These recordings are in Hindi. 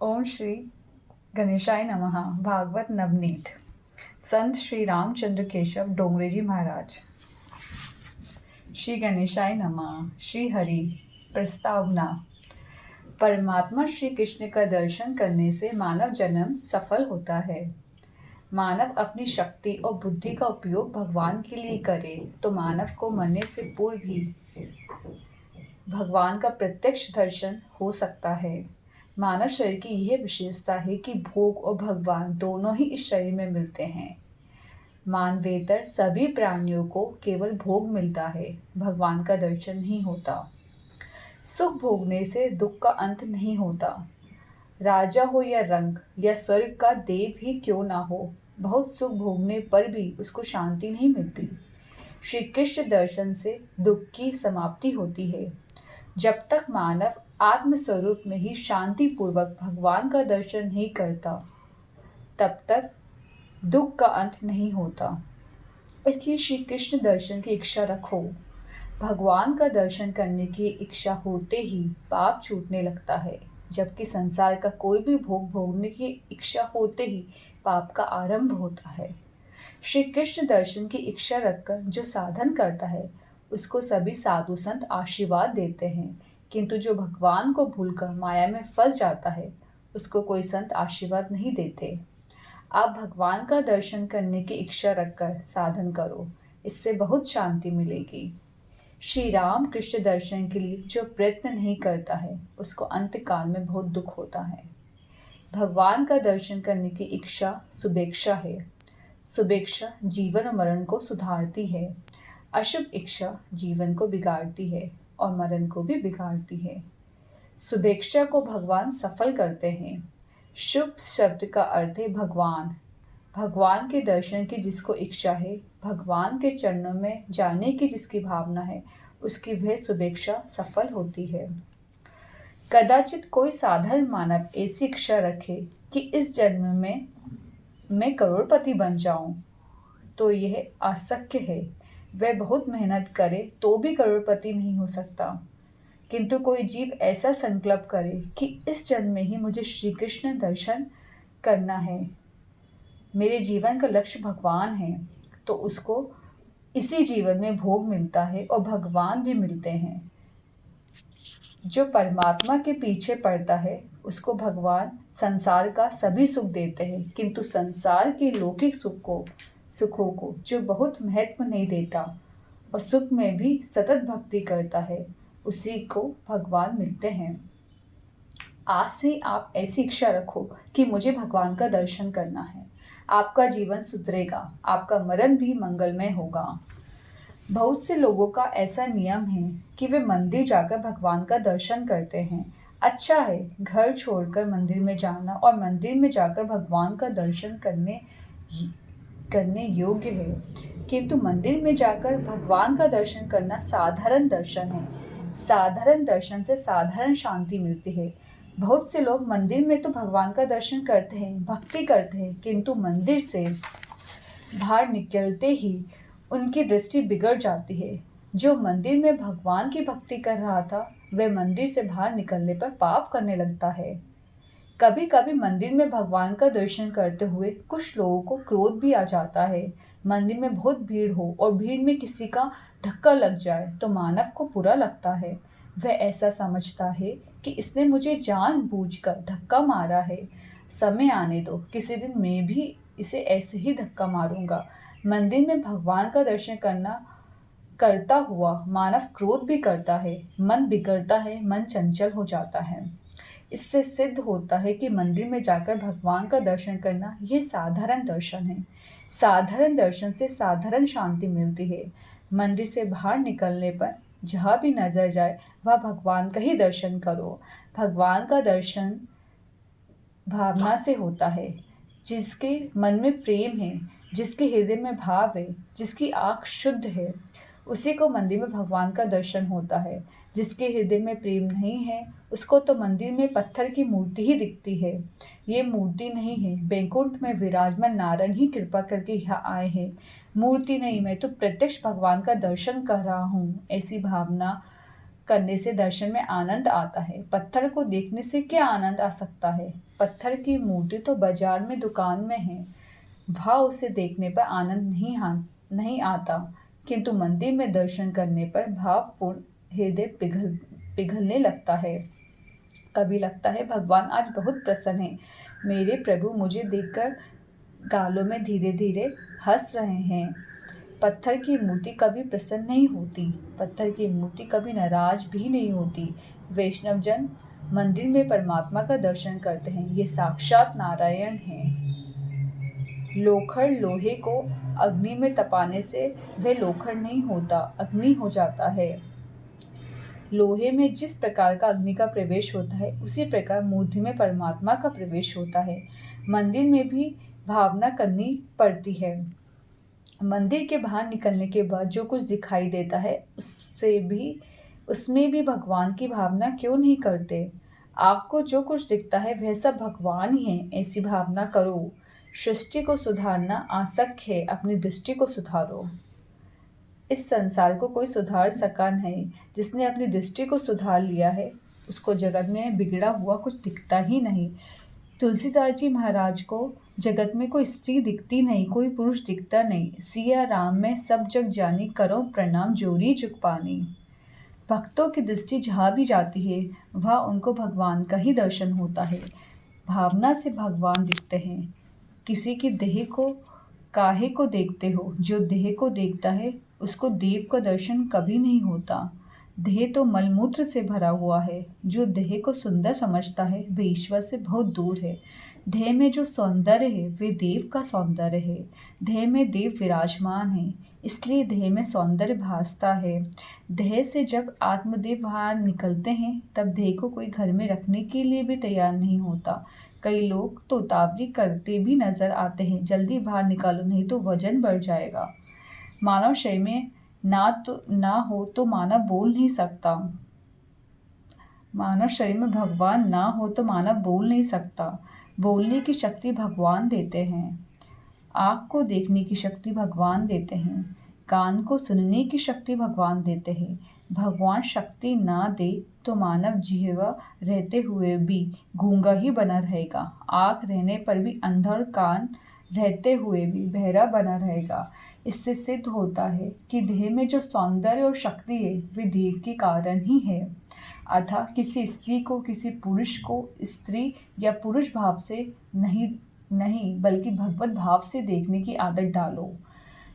ओम श्री गणेशाय नमः। भागवत नवनीत। संत श्री रामचंद्र केशव डोंगरे जी महाराज। श्री गणेशाय नमः। श्री हरि प्रस्तावना। परमात्मा श्री कृष्ण का दर्शन करने से मानव जन्म सफल होता है। मानव अपनी शक्ति और बुद्धि का उपयोग भगवान के लिए करे तो मानव को मरने से पूर्व ही भगवान का प्रत्यक्ष दर्शन हो सकता है। मानव शरीर की यह विशेषता है कि भोग और भगवान दोनों ही इस शरीर में मिलते हैं। मानवेतर सभी प्राणियों को केवल भोग मिलता है, भगवान का दर्शन नहीं होता। सुख भोगने से दुख का अंत नहीं होता। राजा हो या रंग या स्वर्ग का देव ही क्यों ना हो, बहुत सुख भोगने पर भी उसको शांति नहीं मिलती। श्री कृष्ण दर्शन से दुख की समाप्ति होती है। जब तक मानव आत्म स्वरूप में ही शांति पूर्वक भगवान का दर्शन नहीं करता, तब तक दुख का अंत नहीं होता। इसलिए श्री कृष्ण दर्शन की इच्छा रखो। भगवान का दर्शन करने की इच्छा होते ही पाप छूटने लगता है, जबकि संसार का कोई भी भोग भोगने की इच्छा होते ही पाप का आरंभ होता है। श्री कृष्ण दर्शन की इच्छा रखकर जो साधन करता है, उसको सभी साधु संत आशीर्वाद देते हैं, किंतु जो भगवान को भूलकर माया में फंस जाता है, उसको कोई संत आशीर्वाद नहीं देते। आप भगवान का दर्शन करने की इच्छा रखकर साधन करो, इससे बहुत शांति मिलेगी। श्री राम कृष्ण दर्शन के लिए जो प्रयत्न नहीं करता है, उसको अंतकाल में बहुत दुख होता है। भगवान का दर्शन करने की इच्छा शुभेच्छा है। शुभेच्छा जीवन और मरण को सुधारती है। अशुभ इच्छा जीवन को बिगाड़ती है और मरण को भी बिगाड़ती है। शुभेच्छा को भगवान सफल करते हैं। शुभ शब्द का अर्थ है भगवान। भगवान के दर्शन की जिसको इच्छा है, भगवान के चरणों में जाने की जिसकी भावना है, उसकी वह शुभेच्छा सफल होती है। कदाचित कोई साधारण मानव ऐसी इच्छा रखे कि इस जन्म में मैं करोड़पति बन जाऊं, तो यह अशक्य है। वह बहुत मेहनत करे तो भी करोड़पति नहीं हो सकता। किंतु कोई जीव ऐसा संकल्प करे कि इस जन्म में ही मुझे श्री कृष्ण दर्शन करना है, मेरे जीवन का लक्ष्य भगवान है, तो उसको इसी जीवन में भोग मिलता है और भगवान भी मिलते हैं। जो परमात्मा के पीछे पड़ता है, उसको भगवान संसार का सभी सुख देते हैं, किंतु संसार के लौकिक सुखों को जो बहुत महत्व नहीं देता और सुख में भी सतत भक्ति करता है, उसी को भगवान मिलते हैं। आज से आप ऐसी इच्छा रखो कि मुझे भगवान का दर्शन करना है। आपका जीवन सुधरेगा, आपका मरण भी मंगलमय होगा। बहुत से लोगों का ऐसा नियम है कि वे मंदिर जाकर भगवान का दर्शन करते हैं। अच्छा है, घर छोड़कर मंदिर में जाना और मंदिर में जाकर भगवान का दर्शन करने योग्य है, किंतु मंदिर में जाकर भगवान का दर्शन करना साधारण दर्शन है। साधारण दर्शन से साधारण शांति मिलती है। बहुत से लोग मंदिर में तो भगवान का दर्शन करते हैं, भक्ति करते हैं, किंतु मंदिर से बाहर निकलते ही उनकी दृष्टि बिगड़ जाती है। जो मंदिर में भगवान की भक्ति कर रहा था, वह मंदिर से बाहर निकलने पर पाप करने लगता है। कभी कभी मंदिर में भगवान का दर्शन करते हुए कुछ लोगों को क्रोध भी आ जाता है। मंदिर में बहुत भीड़ हो और भीड़ में किसी का धक्का लग जाए तो मानव को बुरा लगता है। वह ऐसा समझता है कि इसने मुझे जानबूझकर धक्का मारा है, समय आने दो, किसी दिन मैं भी इसे ऐसे ही धक्का मारूंगा। मंदिर में भगवान का दर्शन करता हुआ मानव क्रोध भी करता है, मन बिगड़ता है, मन चंचल हो जाता है। इससे सिद्ध होता है कि मंदिर में जाकर भगवान का दर्शन करना यह साधारण दर्शन है। साधारण दर्शन से साधारण शांति मिलती है। मंदिर से बाहर निकलने पर जहाँ भी नजर जाए वह भगवान का ही दर्शन करो। भगवान का दर्शन भावना से होता है। जिसके मन में प्रेम है, जिसके हृदय में भाव है, जिसकी आँख शुद्ध है, उसी को मंदिर में भगवान का दर्शन होता है। जिसके हृदय में प्रेम नहीं है, उसको तो मंदिर में पत्थर की मूर्ति ही दिखती है। ये मूर्ति नहीं है, बैकुंठ में विराजमान नारायण ही कृपा करके यहाँ आए हैं। मूर्ति नहीं, मैं तो प्रत्यक्ष भगवान का दर्शन कर रहा हूँ, ऐसी भावना करने से दर्शन में आनंद आता है। पत्थर को देखने से क्या आनंद आ सकता है? पत्थर की मूर्ति तो बाजार में दुकान में है, वहाँ उसे देखने पर आनंद नहीं आता, किंतु मंदिर में दर्शन करने पर भावपूर्ण हृदय पिघलने लगता है। कभी लगता है भगवान आज बहुत प्रसन्न है, मेरे प्रभु मुझे देखकर गालों में धीरे धीरे हंस रहे हैं। पत्थर की मूर्ति कभी प्रसन्न नहीं होती, पत्थर की मूर्ति कभी नाराज भी नहीं होती। वैष्णव जन मंदिर में परमात्मा का दर्शन करते हैं, ये साक्षात नारायण हैं। लोखड़ लोहे को अग्नि में तपाने से वह लोखड़ नहीं होता, अग्नि हो जाता है। लोहे में जिस प्रकार का अग्नि का प्रवेश होता है, उसी प्रकार मूर्ति में परमात्मा का प्रवेश होता है। मंदिर में भी भावना करनी पड़ती है। मंदिर के बाहर निकलने के बाद जो कुछ दिखाई देता है, उसमें भी भगवान की भावना क्यों नहीं करते? आपको जो कुछ दिखता है वह सब भगवान ही है, ऐसी भावना करो। सृष्टि को सुधारना आसक्त है, अपनी दृष्टि को सुधारो। इस संसार को कोई सुधार सका नहीं। जिसने अपनी दृष्टि को सुधार लिया है, उसको जगत में बिगड़ा हुआ कुछ दिखता ही नहीं। तुलसीदास जी महाराज को जगत में कोई स्त्री दिखती नहीं, कोई पुरुष दिखता नहीं। सिया राम में सब जग जानी, करो प्रणाम जोरी जुग पानी। भक्तों की दृष्टि जहाँ भी जाती है, वहाँ उनको भगवान का ही दर्शन होता है। भावना से भगवान दिखते हैं। किसी की देह को काहे को देखते हो? जो देह को देखता है, उसको देव का दर्शन कभी नहीं होता। देह तो मलमूत्र से भरा हुआ है। जो देह को सुंदर समझता है, वह ईश्वर से बहुत दूर है। देह में जो सौंदर्य है, वे देव का सौंदर्य है। देह में देव विराजमान है, इसलिए देह में सौंदर्य भासता है। देह से जब आत्मदेव बाहर निकलते हैं, तब देह को कोई घर में रखने के लिए भी तैयार नहीं होता। कई लोग तो उतावली करते भी नजर आते हैं, जल्दी बाहर निकालो नहीं तो वजन बढ़ जाएगा। मानव शरीर में ना हो तो मानव बोल नहीं सकता। मानव शरीर में भगवान ना हो तो मानव बोल नहीं सकता। बोलने की शक्ति भगवान देते हैं। आँख को देखने की शक्ति भगवान देते हैं। कान को सुनने की शक्ति भगवान देते हैं। भगवान शक्ति ना दे तो मानव जिह्वा रहते हुए भी गूंगा ही बना रहेगा। आँख रहने पर भी अंधा और कान रहते हुए भी बहरा बना रहेगा। इससे सिद्ध होता है कि देह में जो सौंदर्य और शक्ति है, वे देव के कारण ही है। अतः किसी स्त्री को, किसी पुरुष को स्त्री या पुरुष भाव से नहीं बल्कि भगवत भाव से देखने की आदत डालो।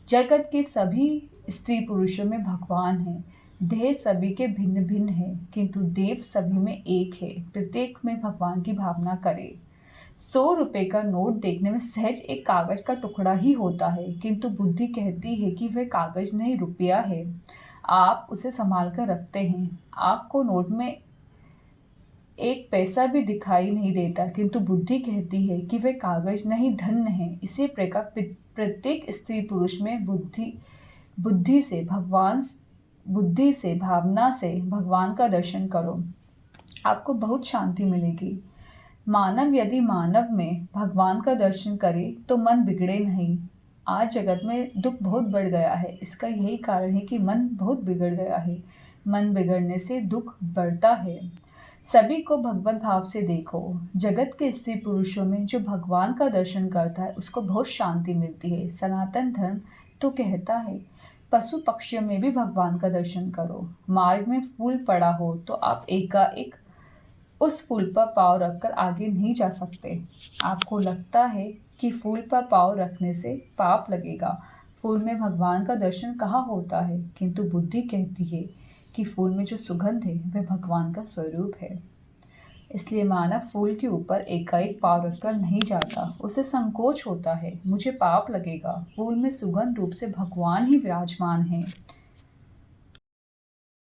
जगत के सभी स्त्री पुरुषों में भगवान है। देह सभी के भिन्न भिन्न है, किंतु देव सभी में एक है। प्रत्येक में भगवान की भावना करे। 100 रुपए का नोट देखने में सहज एक कागज का टुकड़ा ही होता है, किंतु बुद्धि कहती है कि वह कागज नहीं, रुपया है। आप उसे संभाल कर रखते हैं। आपको नोट में एक पैसा भी दिखाई नहीं देता, किंतु बुद्धि कहती है कि वह कागज नहीं, धन है। इसी प्रकार प्रत्येक स्त्री पुरुष में बुद्धि से भावना से भगवान का दर्शन करो, आपको बहुत शांति मिलेगी। मानव यदि मानव में भगवान का दर्शन करे तो मन बिगड़े नहीं। आज जगत में दुख बहुत बढ़ गया है, इसका यही कारण है कि मन बहुत बिगड़ गया है। मन बिगड़ने से दुख बढ़ता है। सभी को भगवत भाव से देखो। जगत के स्त्री पुरुषों में जो भगवान का दर्शन करता है, उसको बहुत शांति मिलती है। सनातन धर्म तो कहता है पशु पक्षियों में भी भगवान का दर्शन करो। मार्ग में फूल पड़ा हो तो आप एकाएक उस फूल पर पाँव रखकर आगे नहीं जा सकते। आपको लगता है कि फूल पर पाँव रखने से पाप लगेगा। फूल में भगवान का दर्शन कहाँ होता है, किंतु बुद्धि कहती है कि फूल में जो सुगंध है वह भगवान का स्वरूप है। इसलिए मानव फूल के ऊपर एकाएक पाँव रखकर नहीं जाता। उसे संकोच होता है, मुझे पाप लगेगा। फूल में सुगंध रूप से भगवान ही विराजमान है।